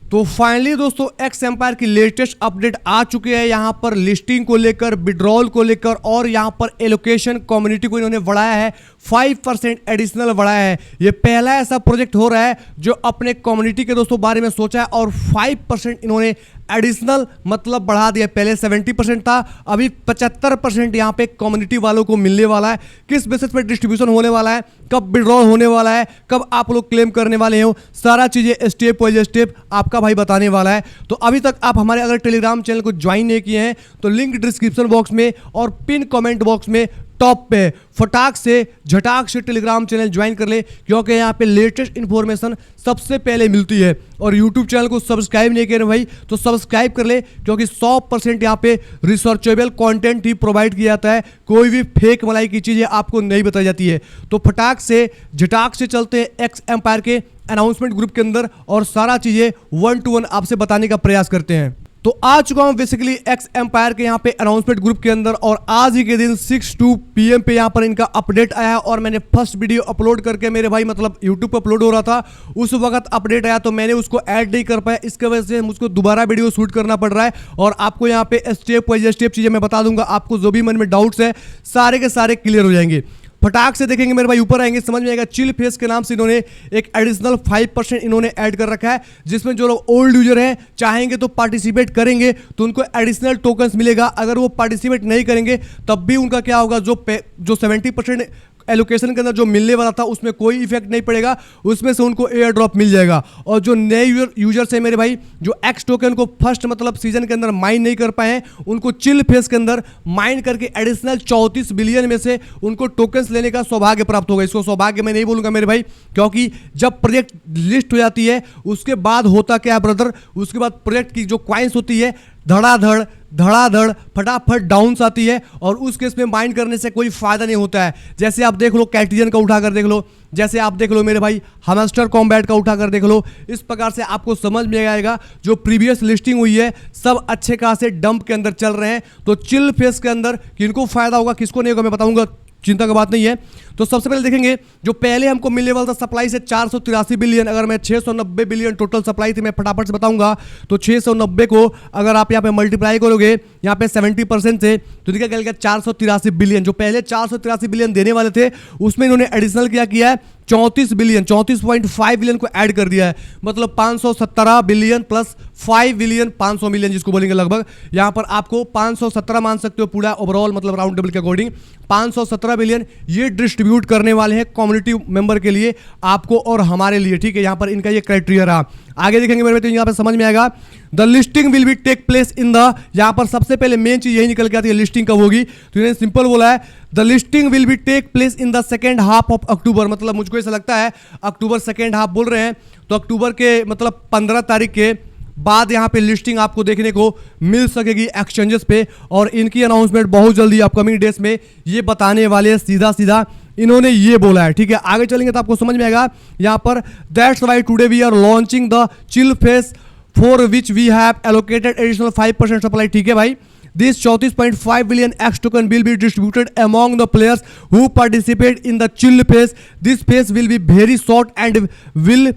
तो फाइनली दोस्तों x empire की लेटेस्ट अपडेट आ चुके हैं। यहाँ पर लिस्टिंग को लेकर, विड्रॉल को लेकर और यहाँ पर एलोकेशन कम्युनिटी को इन्होंने बढ़ाया है, 5% एडिशनल बढ़ाया है। ये पहला ऐसा प्रोजेक्ट हो रहा है जो अपने कम्युनिटी के दोस्तों बारे में सोचा है और 5% इन्होंने एडिशनल मतलब बढ़ा दिया। पहले 70% था, अभी 75% यहाँ पे कम्युनिटी वालों को मिलने वाला है। किस बेसिस पे डिस्ट्रीब्यूशन होने वाला है, कब विड्रॉल होने वाला है, कब आप लोग क्लेम करने वाले हो, सारा चीज़ें स्टेप बाय स्टेप आपका भाई बताने वाला है। तो अभी तक आप हमारे अगर टेलीग्राम चैनल को ज्वाइन नहीं किए हैं तो लिंक डिस्क्रिप्शन बॉक्स में और पिन कमेंट बॉक्स में टॉप पे फटाक से झटाक से टेलीग्राम चैनल ज्वाइन कर ले, क्योंकि यहाँ पे लेटेस्ट इन्फॉर्मेशन सबसे पहले मिलती है। और यूट्यूब चैनल को सब्सक्राइब नहीं किए भाई तो सब्सक्राइब कर ले, क्योंकि 100% यहाँ पे रिसर्चेबल कंटेंट ही प्रोवाइड किया जाता है। कोई भी फेक मलाई की चीज़ें आपको नहीं बताई जाती है। तो फटाक से झटाक से चलते हैं एक्स एम्पायर के अनाउंसमेंट ग्रुप के अंदर और सारा चीज़ें 1 to 1 आपसे बताने का प्रयास करते हैं। तो आ चुका हूं बेसिकली एक्स एम्पायर के यहाँ पे अनाउंसमेंट ग्रुप के अंदर और आज ही के दिन 6-2 PM पे यहाँ पर इनका अपडेट आया है। और मैंने फर्स्ट वीडियो अपलोड करके मेरे भाई मतलब यूट्यूब पर अपलोड हो रहा था, उस वक्त अपडेट आया तो मैंने उसको ऐड नहीं कर पाया। इसकी वजह से मुझको दोबारा वीडियो शूट करना पड़ रहा है और आपको यहाँ पे स्टेप बाय स्टेप चीज़ें मैं बता दूंगा। आपको जो भी मन में डाउट्स है सारे के सारे क्लियर हो जाएंगे। फटाक से देखेंगे मेरे भाई, ऊपर आएंगे समझ में आएगा। चिल फेस के नाम से इन्होंने एक एडिशनल 5% इन्होंने ऐड कर रखा है, जिसमें जो लोग ओल्ड यूजर हैं चाहेंगे तो पार्टिसिपेट करेंगे तो उनको एडिशनल टोकन्स मिलेगा। अगर वो पार्टिसिपेट नहीं करेंगे तब भी उनका क्या होगा, जो 70% एलोकेशन के अंदर जो मिलने वाला था उसमें कोई इफेक्ट नहीं पड़ेगा, उसमें से उनको एयर ड्रॉप मिल जाएगा। और जो नए यूजर्स हैं मेरे भाई, जो एक्स टोकन को फर्स्ट मतलब सीजन के अंदर माइन नहीं कर पाए हैं, उनको चिल फेस के अंदर माइन करके एडिशनल 34 बिलियन में से उनको टोकन्स लेने का सौभाग्य प्राप्त होगा। इसको सौभाग्य मैं नहीं बोलूंगा मेरे भाई, क्योंकि जब प्रोजेक्ट लिस्ट हो जाती है उसके बाद होता क्या है ब्रदर, उसके बाद प्रोजेक्ट की जो क्वाइंस होती है धड़ाधड़ फटाफट डाउन्स आती है और उस केस में माइंड करने से कोई फायदा नहीं होता है। जैसे आप देख लो कैटिजन का उठाकर देख लो, जैसे आप देख लो मेरे भाई हैमस्टर कॉम्बैट का उठाकर देख लो। इस प्रकार से आपको समझ में आएगा जो प्रीवियस लिस्टिंग हुई है सब अच्छे खासे डंप के अंदर चल रहे हैं। तो चिल फेस के अंदर किनको फायदा होगा किसको नहीं होगा मैं बताऊंगा, चिंता का बात नहीं है। तो सबसे पहले देखेंगे जो पहले हमको मिलने वाला था सप्लाई से 483 बिलियन, अगर मैं 690 बिलियन टोटल सप्लाई थी मैं फटाफट से बताऊंगा। तो 690 को अगर आप यहाँ पे मल्टीप्लाई करोगे यहाँ पे 70% से तो निकल गया 483 बिलियन। जो पहले 483 बिलियन देने वाले थे उसमें इन्होंने एडिशनल क्या किया है, 34 बिलियन 34.5 बिलियन को ऐड कर दिया है। मतलब 517 बिलियन प्लस 5 बिलियन 500 मिलियन जिसको बोलेंगे लगभग। यहाँ पर आपको 517 मान सकते हो पूरा ओवरऑल मतलब राउंड टेबल के अकॉर्डिंग 517 बिलियन ये डिस्ट्रीब्यूट करने वाले हैं कम्युनिटी मेंबर के लिए, आपको और हमारे लिए। ठीक है, यहाँ पर इनका ये क्राइटेरिया रहा। आगे देखेंगे मेरे तो यहाँ पर समझ में आएगा the listing will be take place in the, यहाँ पर सबसे पहले मेन चीज यही निकल के आती है लिस्टिंग कब होगी। तो इन्होंने सिंपल बोला है the listing will be take place in the second half of October. मतलब मुझको ऐसा लगता है अक्टूबर सेकेंड हाफ बोल रहे हैं तो अक्टूबर के मतलब 15 तारीख के बाद यहाँ पे लिस्टिंग आपको देखने को मिल सकेगी एक्सचेंजेस पे। और इनकी अनाउंसमेंट बहुत जल्दी अपकमिंग डेज में ये बताने वाले हैं, सीधा सीधा इन्होंने ये बोला है। ठीक है, आगे चलेंगे तो आपको समझ में आएगा। यहाँ पर that's why today we are launching the chill phase for which we have allocated additional 5% supply. ठीक है भाई, This 34.5 billion X token will be distributed among the players who participate in the chill phase. This phase will be very short and will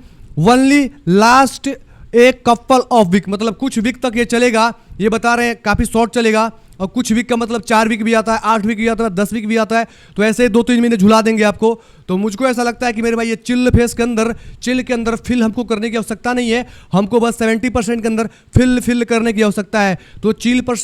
only last a couple of week। मतलब कुछ week तक ये चलेगा, ये बता रहे हैं काफ़ी शॉर्ट चलेगा। और कुछ वीक का मतलब 4 वीक भी आता है, 8 वीक भी आता है, 10 वीक भी आता है। तो ऐसे 2-3 महीने झुला देंगे आपको। तो मुझको ऐसा लगता है कि मेरे भाई ये चिल फेस के अंदर चिल के अंदर फिल हमको करने की आवश्यकता नहीं है, हमको बस 70% के अंदर फिल करने की आवश्यकता है। तो चिल पर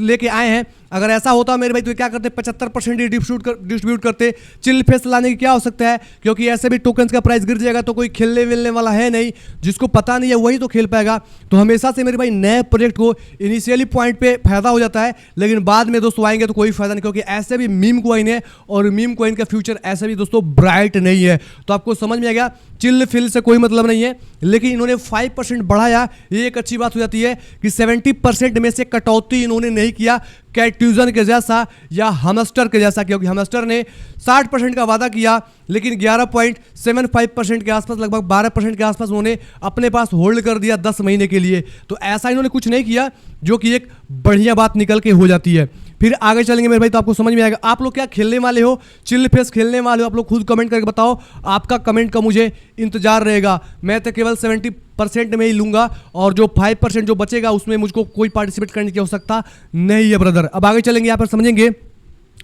लेके आए हैं। अगर ऐसा होता मेरे भाई तो क्या करते 75% ही डिस्ट्रीब्यूट करते। चिल फेस लाने की क्या आवश्यकता है, क्योंकि ऐसे भी टोकन्स का प्राइस गिर जाएगा तो कोई खेलने वेलने वाला है नहीं, जिसको पता नहीं है वही तो खेल पाएगा। तो हमेशा से मेरे भाई नए प्रोजेक्ट को इनिशियली पॉइंट पे फायदा हो जाता है, लेकिन बाद में दोस्तों आएंगे तो कोई फायदा नहीं, क्योंकि ऐसे भी मीम कॉइन है और मीम कॉइन का फ्यूचर ऐसे भी दोस्तों ब्राइट नहीं है। तो आपको समझ में आ गया चिल फिल से कोई मतलब नहीं है, लेकिन इन्होंने 5% बढ़ाया, ये एक अच्छी बात हो जाती है कि 70% में से कटौती इन्होंने नहीं किया कैट्यूजन के जैसा या हमस्टर के जैसा, क्योंकि हमस्टर ने 60% का वादा किया लेकिन 11.75% के आसपास लगभग 12% के आसपास उन्होंने अपने पास होल्ड कर दिया 10 महीने के लिए। तो ऐसा इन्होंने कुछ नहीं किया, जो कि एक बढ़िया बात निकल के हो जाती है। फिर आगे चलेंगे मेरे भाई तो आपको समझ में आएगा। आप लोग क्या खेलने वाले हो, चिल फेस खेलने वाले हो, आप लोग खुद कमेंट करके बताओ। आपका कमेंट का मुझे इंतजार रहेगा। मैं तो केवल 70% में ही लूंगा और जो 5% जो बचेगा उसमें मुझको कोई पार्टिसिपेट करने की आवश्यकता नहीं है ब्रदर। अब आगे चलेंगे, यहाँ पर समझेंगे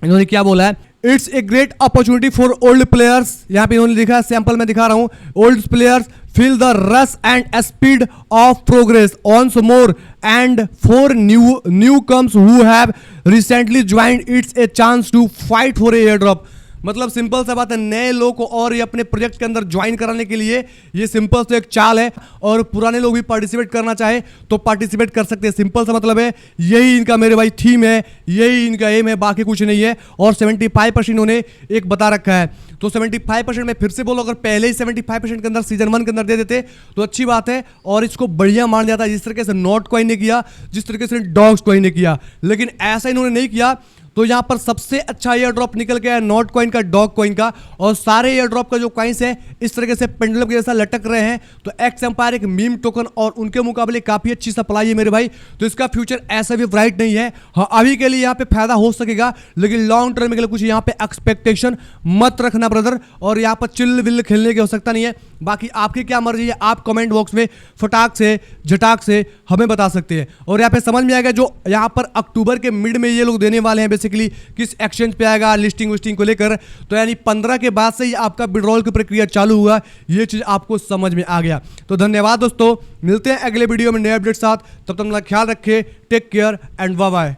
इन्होंने क्या बोला है। It's a great opportunity for old players, यहाँ पे इन्होंने लिखा है, सैंपल में दिखा रहा हूं। Old players feel the rush and speed of progress once more and for new comes who have recently joined it's a chance to fight for a air drop. मतलब सिंपल सा बात है, नए लोग को और ये अपने प्रोजेक्ट के अंदर ज्वाइन कराने के लिए ये सिंपल से एक चाल है, और पुराने लोग भी पार्टिसिपेट करना चाहे तो पार्टिसिपेट कर सकते हैं। सिंपल सा मतलब है, यही इनका मेरे भाई थीम है, यही इनका एम है, बाकी कुछ नहीं है। और 75% इन्होंने एक बता रखा है, तो 75% में फिर से बोलो, अगर पहले ही 75% के अंदर सीजन 1 के अंदर दे देते तो अच्छी बात है और इसको बढ़िया मान जाता है, जिस तरीके से नॉट कॉइन ने किया, जिस तरीके से डॉग्स कॉइन ने किया। लेकिन ऐसा इन्होंने नहीं किया, तो यहां पर सबसे अच्छा एयर ड्रॉप निकल गया है नॉट कॉइन का, डॉग कॉइन का, और सारे एयर ड्रॉप का जो कॉइन्स है इस तरीके से पेंडुलम के जैसा लटक रहे हैं। तो एक्स एम्पायर एक मीम टोकन और उनके मुकाबले काफी अच्छी सप्लाई है मेरे भाई, तो इसका फ्यूचर ऐसा भी ब्राइट नहीं है। हाँ, अभी के लिए यहाँ पे फायदा हो सकेगा, लेकिन लॉन्ग टर्म के लिए कुछ यहाँ पे एक्सपेक्टेशन मत रखना ब्रदर, और यहाँ पर चिल विल खेलने की आवश्यकता नहीं है। बाकी आपकी क्या मर्जी है, आप कमेंट बॉक्स में फटाक से झटाक से हमें बता सकते हैं। और यहाँ पे समझ में आएगा, जो यहाँ पर अक्टूबर के मिड में ये लोग देने वाले हैं बेसिकली किस एक्सचेंज पे आएगा लिस्टिंग विस्टिंग को लेकर, तो यानी 15 के बाद से ही आपका विड्रॉल की प्रक्रिया चालू हुआ, ये चीज आपको समझ में आ गया। तो धन्यवाद दोस्तों, मिलते हैं अगले वीडियो में नए अपडेट साथ, तब तक अपना ख्याल रखें, take care and bye bye.